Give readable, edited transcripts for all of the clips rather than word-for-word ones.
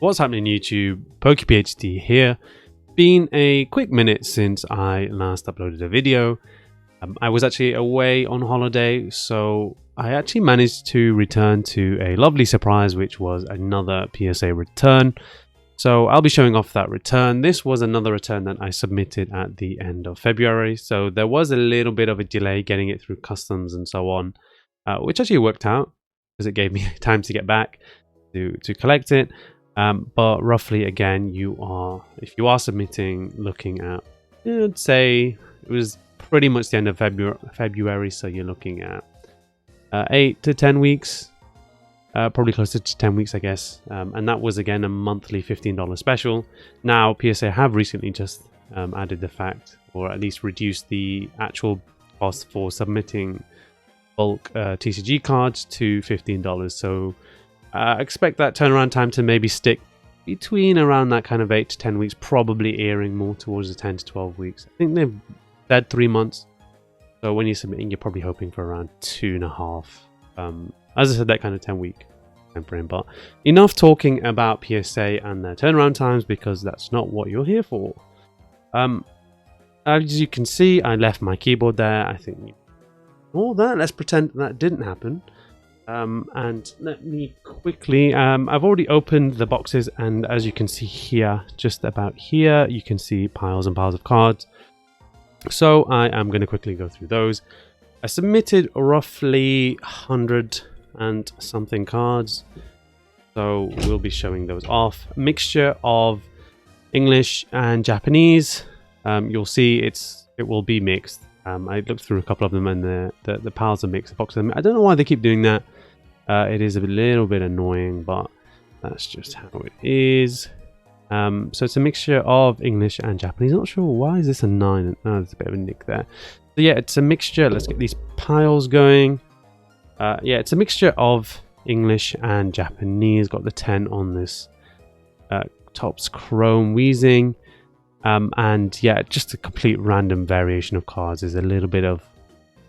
What's happening YouTube? PokePhD here. Been a quick minute since I last uploaded a video. I was actually away on holiday, so I actually managed to return to a lovely surprise, which was another PSA return. So I'll be showing off that return. This was another return that I submitted at the end of February, so there was a little bit of a delay getting it through customs and so on, which actually worked out because it gave me time to get back to collect it. But roughly, again, if you are submitting, looking at, I'd say it was pretty much the end of February, so you're looking at 8 to 10 weeks, probably closer to 10 weeks, I guess. And that was again a monthly $15 special. Now PSA have recently just added the fact, or at least reduced the actual cost for submitting bulk TCG cards to $15. So expect that turnaround time to maybe stick between around that kind of 8 to 10 weeks, probably earring more towards the 10 to 12 weeks. I think they've said 3 months. So when you're submitting, you're probably hoping for around 2.5. As I said, that kind of 10-week time frame. But enough talking about PSA and their turnaround times, because that's not what you're here for. As you can see, I left my keyboard there. I think all that. Let's pretend that didn't happen. And let me quickly, I've already opened the boxes, and as you can see here, just about here, you can see piles and piles of cards. So I am going to quickly go through those. I submitted roughly 100 and something cards, so we'll be showing those off. A mixture of English and Japanese. You'll see it will be mixed. I looked through a couple of them, and the piles are mixed. Box of them. I don't know why they keep doing that. It is a little bit annoying, but that's just how it is. So it's a mixture of English and Japanese. Not sure why is this a 9. Oh, there's a bit of a nick there. So yeah, it's a mixture. Let's get these piles going. Yeah, it's a mixture of English and Japanese. Got the 10 on this Topps Chrome Weezing. And yeah, just a complete random variation of cards. There's a little bit of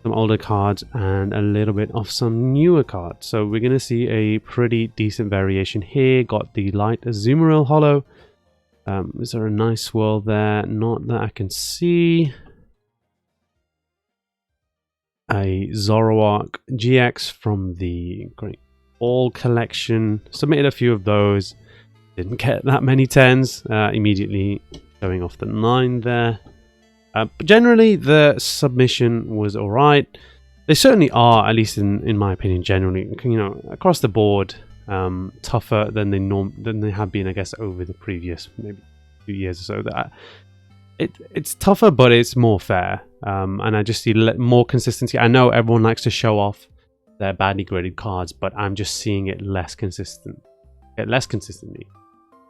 some older cards and a little bit of some newer cards. So we're going to see a pretty decent variation here. Got the light Azumarill Holo. Is there a nice swirl there? Not that I can see. A Zoroark GX from the Great All collection. Submitted a few of those. Didn't get that many 10s. Immediately showing off the 9 there. But generally, the submission was alright. They certainly are, at least in my opinion, generally, across the board, tougher than they have been, I guess, over the previous maybe 2 years or so. That it's tougher, but it's more fair, and I just see more consistency. I know everyone likes to show off their badly graded cards, but I'm just seeing it less consistently.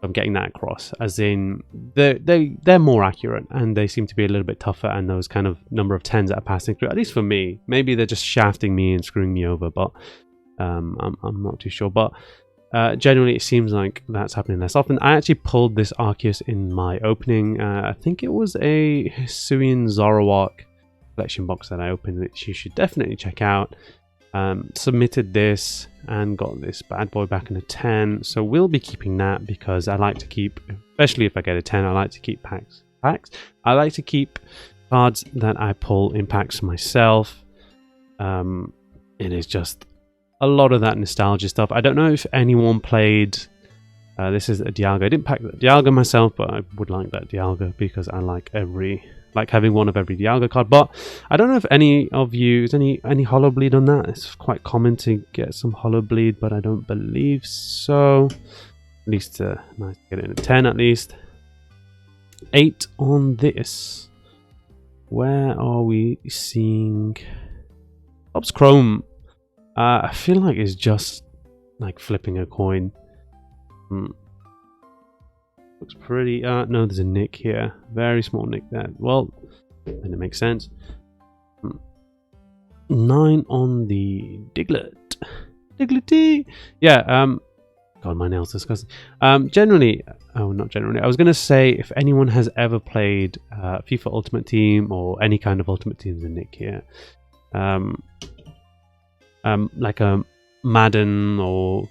I'm getting that across, as in they're more accurate, and they seem to be a little bit tougher, and those kind of number of 10s that are passing through, at least for me. Maybe they're just shafting me and screwing me over, but I'm not too sure. But generally it seems like that's happening less often. I actually pulled this Arceus in my opening. I think it was a Hisuian Zoroark collection box that I opened, which you should definitely check out. Submitted this and got this bad boy back in a 10, so we'll be keeping that, because I like to keep, especially if I get a 10, I like to keep packs. I like to keep cards that I pull in packs myself. It is just a lot of that nostalgia stuff. I don't know if anyone played, this is a Dialga. I didn't pack the Dialga myself, but I would like that Dialga, because I like having one of every Dialga card. But I don't know if any of you, is any Holo Bleed on that? It's quite common to get some Holo Bleed, but I don't believe so. At least nice to get it in a 10 at least. 8 on this. Where are we seeing Topps Chrome? I feel like it's just like flipping a coin. Looks pretty. No, there's a nick here. Very small nick there. Well, then it makes sense. 9 on the Diglett. Diglety! Yeah, God, my nails disgusting. Generally, not generally. I was going to say, if anyone has ever played FIFA Ultimate Team or any kind of Ultimate Team, there's a nick here. Like a Madden or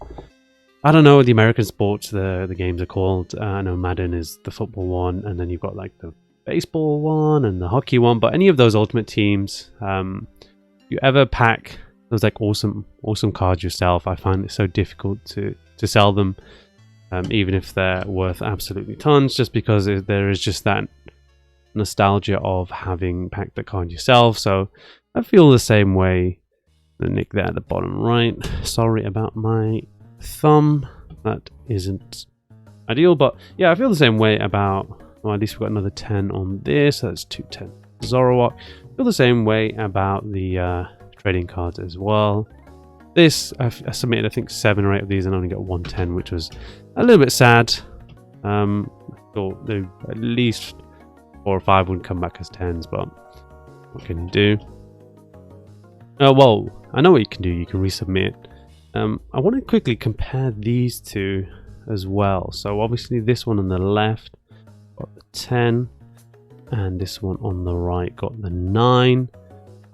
I don't know what the American sports the games are called. I know Madden is the football one, and then you've got like the baseball one and the hockey one. But any of those Ultimate Teams, you ever pack those like awesome cards yourself, I find it so difficult to sell them, even if they're worth absolutely tons, just because there is just that nostalgia of having packed the card yourself. So I feel the same way. The nick there at the bottom right. Sorry about my thumb. That isn't ideal, but yeah, I feel the same way about. Well, at least we've got another 10 on this. That's 210. Zoroark. I feel the same way about the trading cards as well. This I submitted, I think 7 or 8 of these, and only got 110, which was a little bit sad. I thought at least 4 or 5 would come back as 10s, but what can you do? Well, I know what you can do. You can resubmit. I want to quickly compare these two as well. So obviously this one on the left got the 10, and this one on the right got the 9.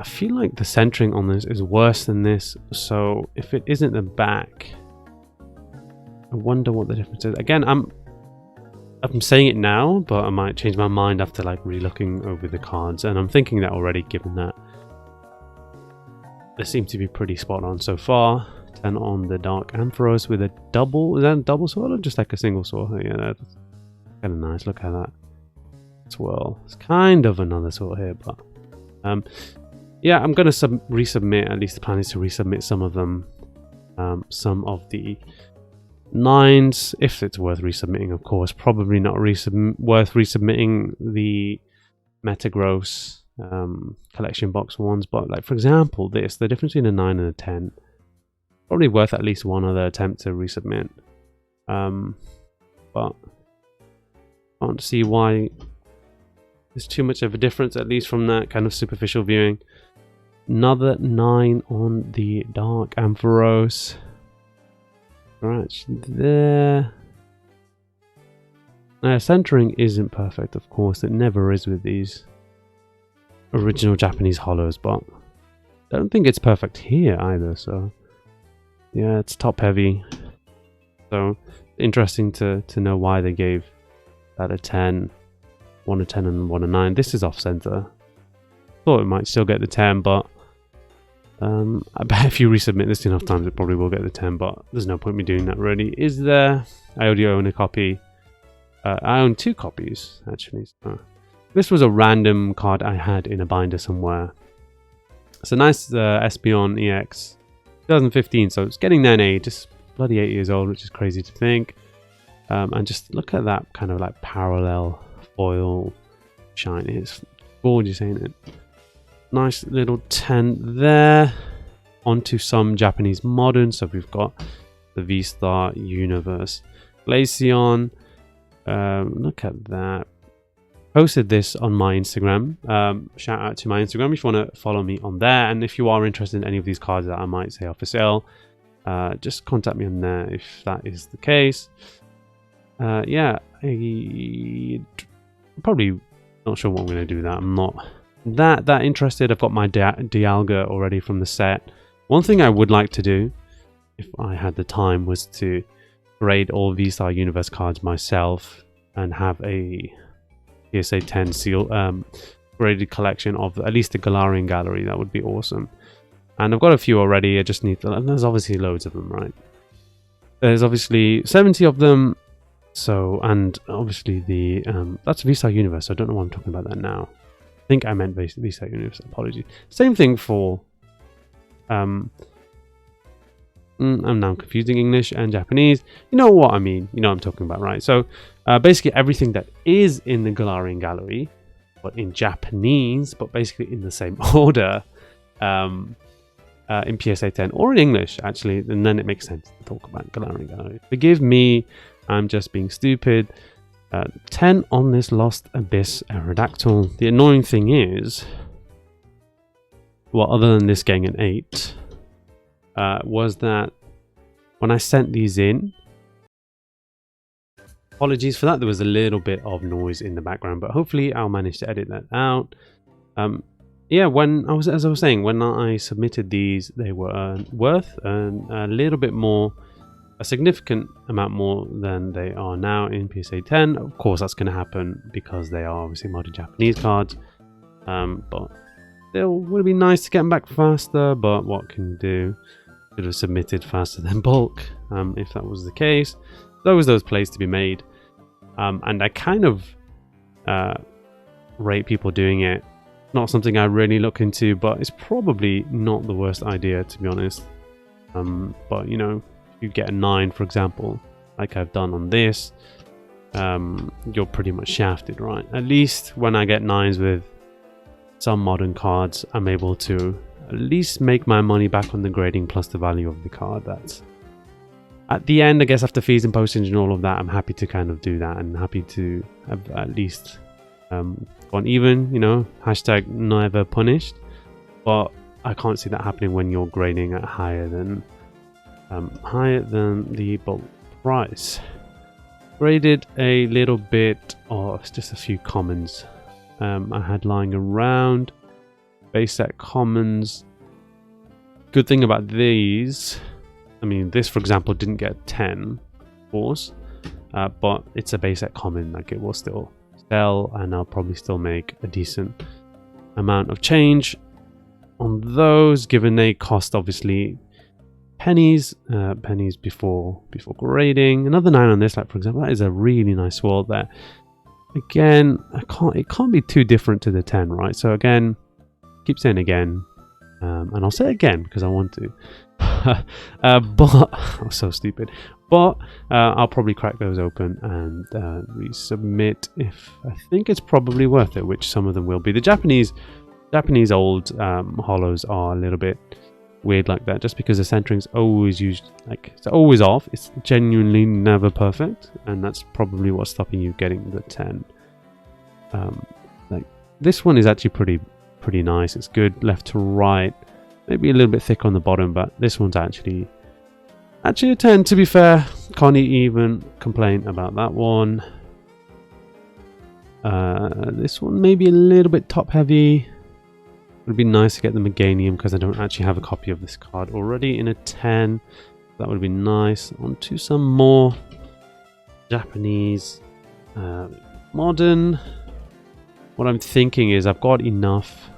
I feel like the centering on this is worse than this. So if it isn't the back, I wonder what the difference is. Again, I'm saying it now, but I might change my mind after like really looking over the cards, and I'm thinking that already, given that they seem to be pretty spot on so far. 10 on the Dark Ampharos with a double. Is that a double sword or just like a single sword? Yeah, that's kind of nice. Look at that swirl. It's kind of another sword here, but yeah, I'm gonna resubmit. At least the plan is to resubmit some of them, some of the 9s, if it's worth resubmitting, of course. Probably not worth resubmitting the Metagross collection box ones, but like for example the difference between a 9 and a 10, probably worth at least one other attempt to resubmit, but can't see why there's too much of a difference, at least from that kind of superficial viewing. Another 9 on the Dark Ampharos. Scratch there. Now, centering isn't perfect, of course. It never is with these original Japanese hollows, but I don't think it's perfect here either. So yeah, it's top heavy. So interesting to know why they gave that a 10, one a 10 and one a 9. This is off center. Thought it might still get the 10, but I bet if you resubmit this enough times, it probably will get the 10. But there's no point me doing that, really, is there? I already own a copy. I own 2 copies actually. So this was a random card I had in a binder somewhere. It's a nice Espeon EX 2015, so it's getting there in age, just bloody 8 years old, which is crazy to think. And just look at that kind of like parallel foil shine. It's gorgeous, ain't it? Nice little 10 there. Onto some Japanese modern. So we've got the V-Star Universe Glaceon. Look at that. Posted this on my Instagram. Shout out to my Instagram if you want to follow me on there. And if you are interested in any of these cards that I might say are for sale, just contact me on there if that is the case. Yeah, probably not sure what I'm going to do with that. I'm not that interested. I've got my Dialga already from the set. One thing I would like to do, if I had the time, was to grade all V-Star Universe cards myself and have a PSA 10 seal graded collection of at least the Galarian Gallery. That would be awesome. And I've got a few already. I just need to, and there's obviously loads of them, right? There's obviously 70 of them. So, and obviously the that's V-Star Universe. So I don't know why I'm talking about that now. I think I meant V-Star Universe. Apologies. Same thing for I'm now confusing English and Japanese. You know what I mean. You know what I'm talking about, right? So basically everything that is in the Galarian Gallery, but in Japanese, but basically in the same order, in PSA 10 or in English, actually, and then it makes sense to talk about Galarian Gallery. Forgive me, I'm just being stupid. 10 on this Lost Abyss Aerodactyl. The annoying thing is, well, other than this getting an 8, was that when I sent these in, apologies for that, there was a little bit of noise in the background, but hopefully I'll manage to edit that out. Yeah, as I was saying, when I submitted these, they were worth a little bit more a significant amount more than they are now in PSA 10. Of course, that's going to happen because they are obviously modded Japanese cards. But still, would be nice to get them back faster. But what can you do? Should have submitted faster than bulk. If that was the case, those plays to be made. And I kind of rate people doing it. Not something I really look into, but it's probably not the worst idea, to be honest. But you know, if you get a 9, for example, like I've done on this, you're pretty much shafted, right? At least when I get 9s with some modern cards, I'm able to at least make my money back on the grading plus the value of the card. That's at the end, I guess, after fees and postage and all of that, I'm happy to kind of do that and happy to have at least gone even, you know, hashtag never punished. But I can't see that happening when you're grading at higher than the bulk price. Graded a little bit of just a few commons I had lying around. Base set commons. Good thing about these, I mean, this for example didn't get 10, of course, but it's a base set common. Like, it will still sell, and I'll probably still make a decent amount of change on those, given they cost obviously pennies before grading. Another 9 on this, like for example, that is a really nice swirl there. Again, it can't be too different to the 10, right? So again, keep saying again, and I'll say it again because I want to. But I'm so stupid. But I'll probably crack those open and resubmit if I think it's probably worth it, which some of them will be. The Japanese old holos are a little bit weird like that, just because the centering's always used, like, it's always off. It's genuinely never perfect, and that's probably what's stopping you getting the 10. Like, this one is actually pretty nice. It's good left to right, maybe a little bit thick on the bottom, but this one's actually a 10, to be fair. Can't even complain about that one. This one maybe a little bit top heavy. It would be nice to get the Meganium because I don't actually have a copy of this card already in a 10. That would be nice. On to some more Japanese modern. What I'm thinking is I've got enough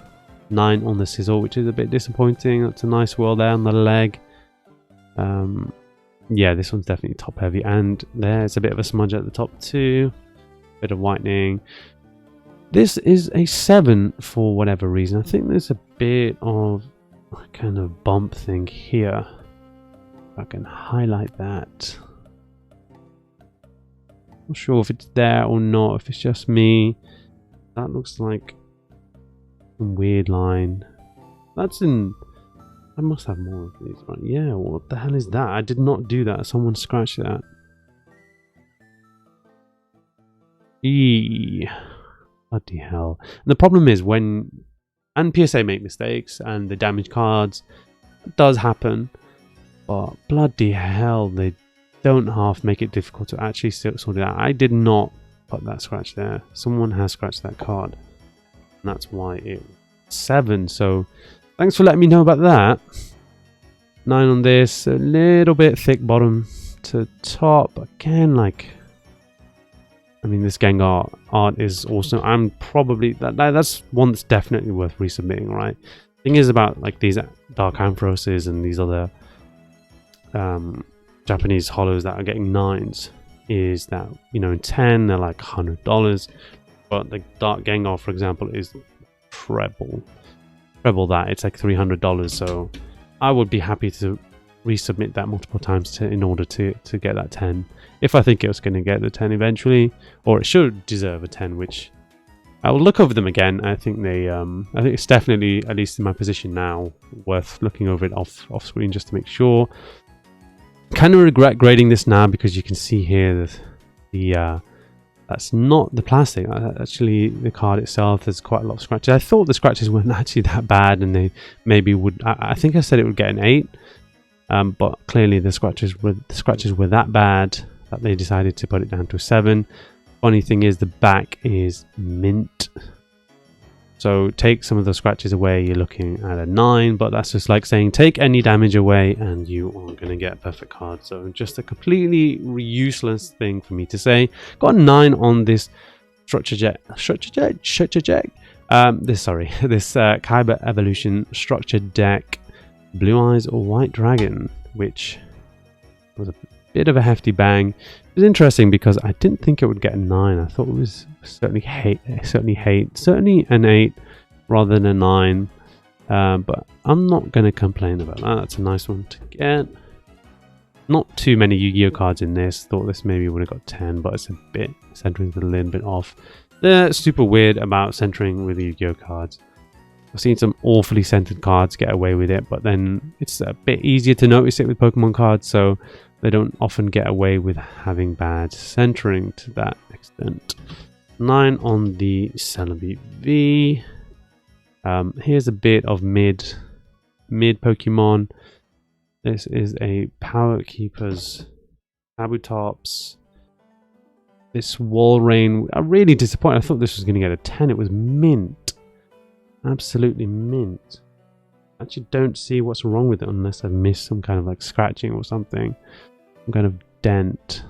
9 on the sizzle, which is a bit disappointing. That's a nice whirl there on the leg. Yeah, this one's definitely top heavy, and there's a bit of a smudge at the top too. Bit of whitening. This is a 7 for whatever reason. I think there's a bit of a kind of bump thing here. If I can highlight that. Not sure if it's there or not, if it's just me. That looks like a weird line. That's in... I must have more of these, right? Yeah, what the hell is that? I did not do that. Someone scratched that. Bloody hell. And the problem is and PSA make mistakes, and the damaged cards, it does happen, but bloody hell, they don't half make it difficult to actually sort it out. I did not put that scratch there. Someone has scratched that card, and that's why it's 7. So thanks for letting me know about that. 9 on this, a little bit thick bottom to top. Again, like, I mean, this Gengar art is awesome. I'm probably that's one that's definitely worth resubmitting, right? Thing is about like these Dark Amphiroses and these other Japanese holos that are getting 9s is that, you know, in 10 they're like $100, but the Dark Gengar, for example, is treble that. It's like $300. So I would be happy to resubmit that multiple times in order to get that 10. If I think it was going to get the 10 eventually, or it should deserve a 10, which I will look over them again. I think I think it's definitely, at least in my position now, worth looking over it off screen just to make sure. Kind of regret grading this now because you can see here that that's not the plastic. Actually, the card itself, there's quite a lot of scratches. I thought the scratches weren't actually that bad, and they maybe would. I think I said it would get an 8, but clearly the scratches were that bad that they decided to put it down to a 7. Funny thing is, the back is mint. So take some of the scratches away, you're looking at a 9, but that's just like saying take any damage away and you are going to get a perfect card. So just a completely useless thing for me to say. Got a 9 on this this Kyber Evolution structured deck, Blue Eyes or White Dragon, which was a bit of a hefty bang. It was interesting because I didn't think it would get a 9. I thought it was certainly an 8 rather than a 9. But I'm not going to complain about that. That's a nice one to get. Not too many Yu-Gi-Oh cards in this. Thought this maybe would have got 10, but it's a bit, centering's a little bit off. They're super weird about centering with Yu-Gi-Oh cards. I've seen some awfully centered cards get away with it, but then it's a bit easier to notice it with Pokemon cards, so they don't often get away with having bad centering to that extent. 9 on the Celebi V. Here's a bit of mid Pokemon. This is a Power Keepers Kabutops. This Wall Rain, I'm really disappointed. I thought this was going to get a 10. It was mint. Absolutely mint. I actually don't see what's wrong with it unless I've missed some kind of like scratching or something. Some kind of dent.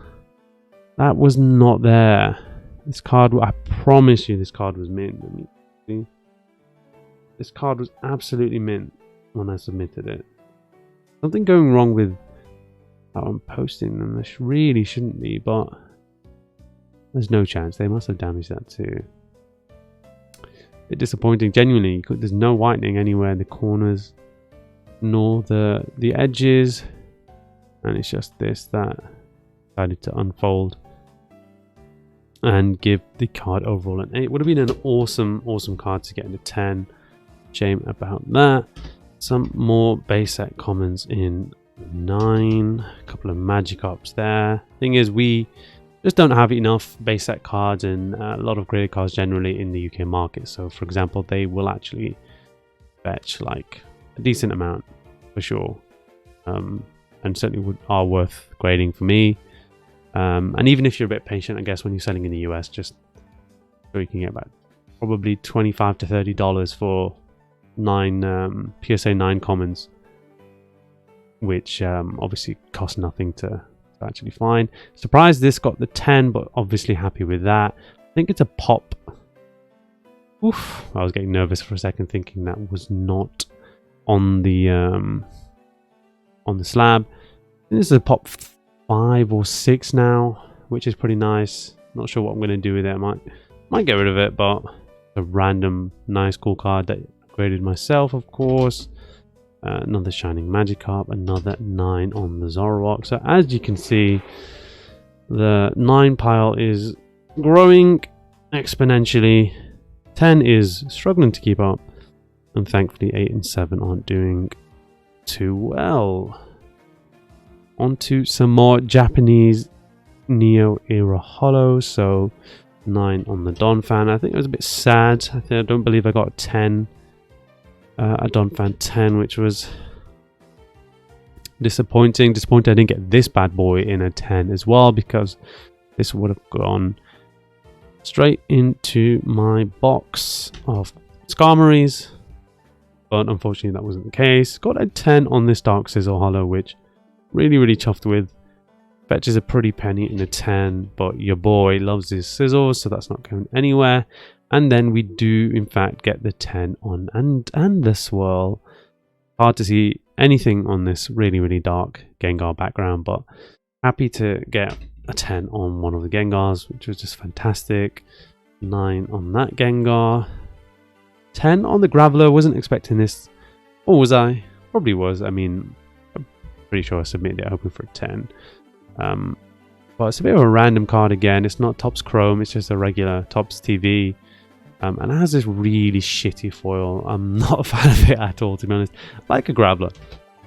That was not there. This card, I promise you this card was mint. Let me see. This card was absolutely mint when I submitted it. Something going wrong with how I'm posting them. This really shouldn't be, but there's no chance. They must have damaged that too. A bit disappointing, genuinely. There's no whitening anywhere in the corners, nor the edges, and it's just this that decided to unfold and give the card overall an 8. It would have been an awesome card to get into 10. Shame about that. Some more base set commons in 9. A couple of Magikarps there. Thing is, we just don't have enough base set cards and a lot of graded cards generally in the UK market. So, for example, they will actually fetch like a decent amount for sure, and certainly are worth grading for me. And even if you're a bit patient, I guess when you're selling in the US, just so you can get about probably $25 to $30 for 9 PSA 9 commons, which obviously cost nothing to actually find. Surprised this got the 10, but obviously happy with that. I think it's a pop. Oof, I was getting nervous for a second thinking that was not on the slab. This is a pop 5 or 6 now, which is pretty nice. Not sure what I'm going to do with it. I might get rid of it, but a random nice cool card that graded myself, of course. Another Shining Magikarp, another 9 on the Zoroark. So as you can see, the 9 pile is growing exponentially. 10 is struggling to keep up, and thankfully 8 and 7 aren't doing too well. On to some more Japanese Neo era Holo. So 9 on the Donphan. I think it was a bit sad. I don't believe I got a 10. A Donphan 10, which was disappointing. Disappointed I didn't get this bad boy in a 10 as well, because this would have gone straight into my box of Skarmories. But unfortunately that wasn't the case. Got a 10 on this Dark Sizzle Holo, which really chuffed with. Fetches a pretty penny in a 10, but your boy loves his sizzles, so that's not going anywhere. And then we do in fact get the 10 on and the swirl. Hard to see anything on this really dark Gengar background, but happy to get a 10 on one of the Gengars, which was just fantastic. 9 on that Gengar. 10 on the Graveler. Wasn't expecting this. Or was I? Probably was. I mean, I'm pretty sure I submitted it hoping for a 10. But it's a bit of a random card again. It's not Topps Chrome, it's just a regular Topps TV. And it has this really shitty foil. I'm not a fan of it at all, to be honest. I like a Graveler.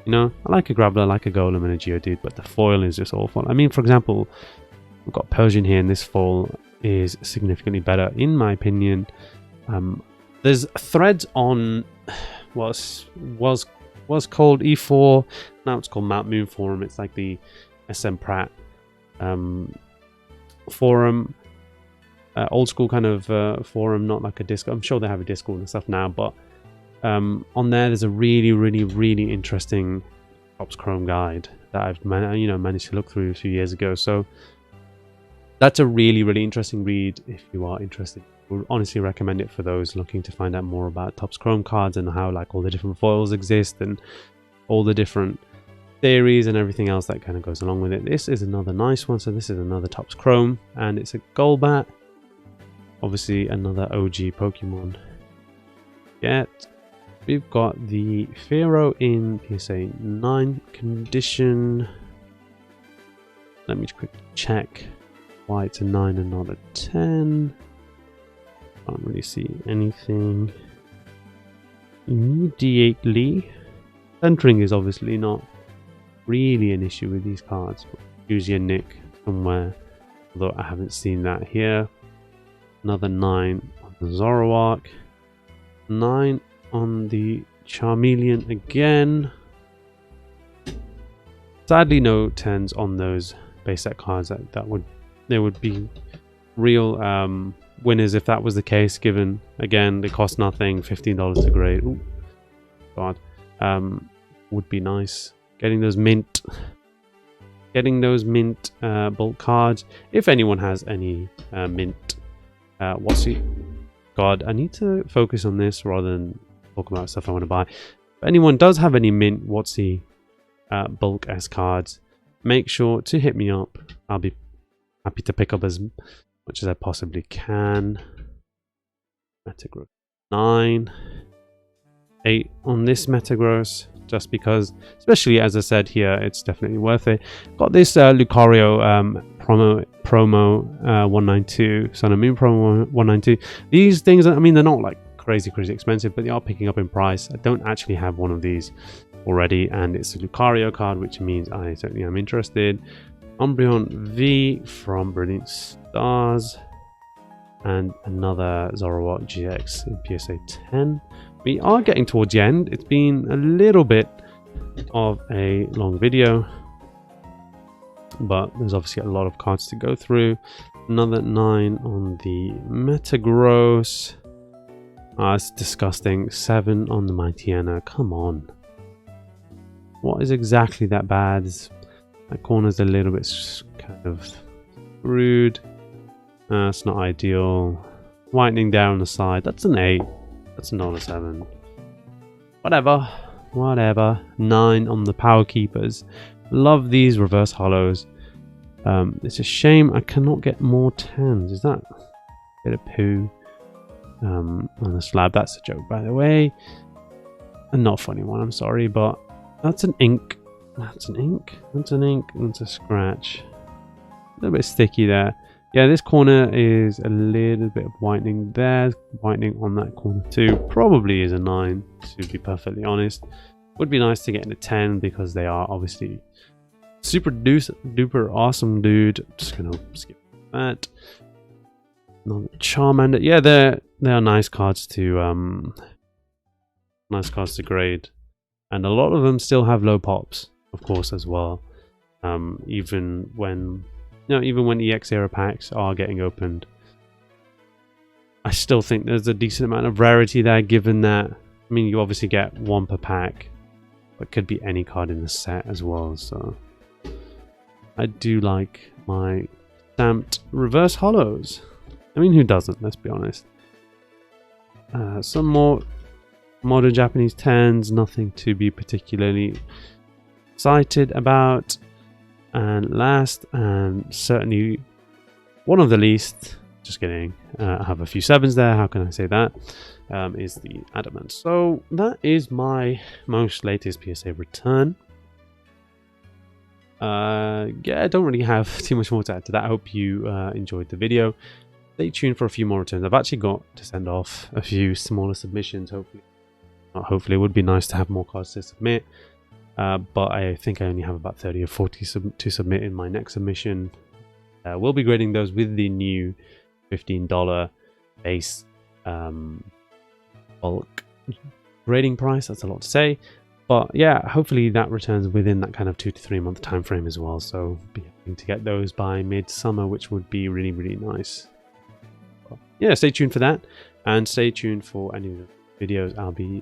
You know, I like a Graveler, I like a Golem and a Geodude, but the foil is just awful. I mean, for example, we've got Persian here, and this foil is significantly better, in my opinion. There's threads on was called E4, now it's called Mount Moon Forum. It's like the SM Pratt forum. old school kind of forum, not like a Discord. I'm sure they have a Discord and stuff now, but on there's a really interesting Topps Chrome guide that I've managed to look through a few years ago. So that's a really interesting read if you are interested. I would honestly recommend it for those looking to find out more about Topps Chrome cards and how like all the different foils exist and all the different theories and everything else that kind of goes along with it. This is another nice one. So this is another Topps Chrome, and it's a Golbat. Obviously another OG Pokemon. Yet we've got the Fearow in PSA 9 condition. Let me quickly check why it's a 9 and not a 10. Can't really see anything immediately. Centering is obviously not really an issue with these cards. Usually a nick somewhere, although I haven't seen that here. Another 9 on the Zoroark. 9 on the Charmeleon again. Sadly no 10s on those base set cards. They would be real winners if that was the case, given again they cost nothing, $15 to grade. Ooh, God. Would be nice. Getting those mint bulk cards. If anyone has any mint God, I need to focus on this rather than talk about stuff I want to buy. If anyone does have any mint bulk S cards, make sure to hit me up. I'll be happy to pick up as much as I possibly can. Metagross 9, 8 on this Metagross, just because, especially as I said here, it's definitely worth it. Got this Lucario promo 192, Sun and Moon promo 192. These things, I mean, they're not like crazy expensive, but they are picking up in price. I don't actually have one of these already, and it's a Lucario card, which means I certainly am interested. Umbreon V from Brilliant Stars, and another Zoroark GX in PSA 10. We are getting towards the end. It's been a little bit of a long video, but there's obviously a lot of cards to go through. Another 9 on the Metagross. It's disgusting. 7 on the Mightyena. Come on. What is exactly that bad? That corner's a little bit kind of screwed. It's not ideal. Whitening down the side. That's an 8. That's not a 7. Whatever. 9 on the Power Keepers. Love these reverse hollows. It's a shame I cannot get more 10s. Is that a bit of poo on the slab? That's a joke, by the way. And not a funny one, I'm sorry, but that's an ink. That's an ink. That's an ink. That's a scratch. A little bit sticky there. Yeah, this corner is a little bit of whitening there. Whitening on that corner too. Probably is a 9, to be perfectly honest. Would be nice to get in a 10 because they are obviously super duper awesome, dude. Just gonna skip that. Another Charmander. Yeah, they are nice cards to grade, and a lot of them still have low pops, of course, as well. Even when EX era packs are getting opened, I still think there's a decent amount of rarity there, given that, I mean, you obviously get 1 per pack, but could be any card in the set as well. So I do like my stamped reverse hollows. I mean, who doesn't? Let's be honest. Some more modern Japanese 10s, nothing to be particularly excited about. And last, and certainly one of the least, just kidding, I have a few 7s there, how can I say that, is the Adamant. So that is my most latest PSA return. Yeah, I don't really have too much more to add to that. I hope you enjoyed the video. Stay tuned for a few more returns. I've actually got to send off a few smaller submissions, hopefully. Not hopefully, it would be nice to have more cards to submit. But I think I only have about 30 or 40 to submit in my next submission. We'll be grading those with the new $15 base bulk grading price. That's a lot to say. But yeah, hopefully that returns within that kind of 2 to 3 month time frame as well. So be hoping to get those by mid-summer, which would be really, really nice. yeah, stay tuned for that, and stay tuned for any of the videos I'll be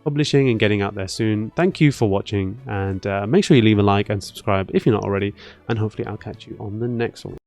publishing and getting out there soon. Thank you for watching, and make sure you leave a like and subscribe if you're not already, and hopefully I'll catch you on the next one.